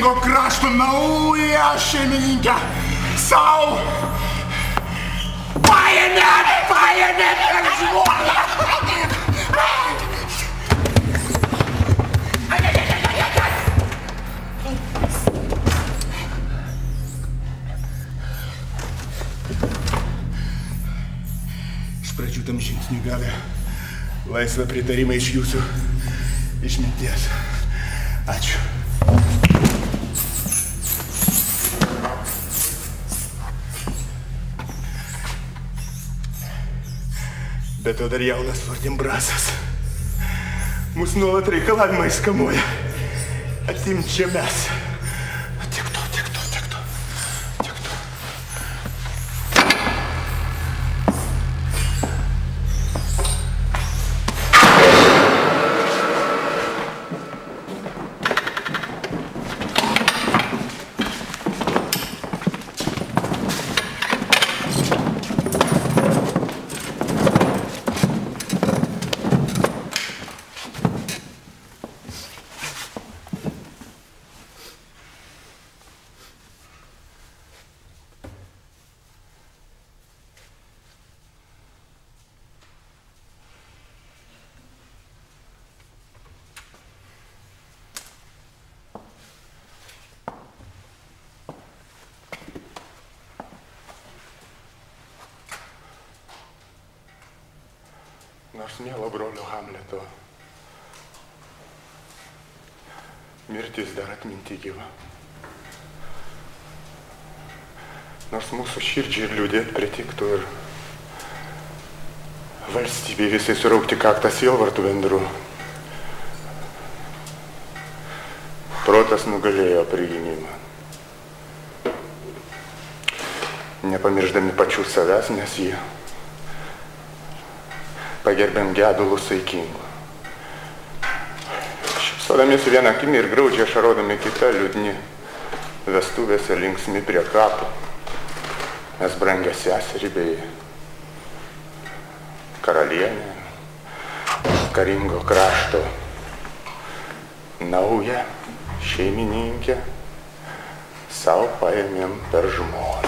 karingo krašto naują šeimininkę sau paėmėt per žmoną. Iš pradžių tam žingsniui gavę laisvą pritarimą iš jūsų išminties. Ačiū. Bet to dar jaunas Fortinbrasas. Mūsų nuolat reikalavimai skamuoja. Atimt žemes. Tiek to. Nors mielo brolio Hamleto mirtis dar atminti gyva. Nors mūsų širdžiai liūdėt pritiktų ir valstybei visai suraukti kaktą sielvartų bendru. Protas nugalėjo prigimimą. Nepamirždami pačių savęs, nes jie pagerbėm gedulų saikingų. Šypsodamiesi vieną akimi ir graudžiai ašarodami kitą liūdni, vestuvėse linksmi prie kapų. Mes brangę seserį bei karalienę, karingo krašto naują šeimininkę sau paėmėm per žmoną.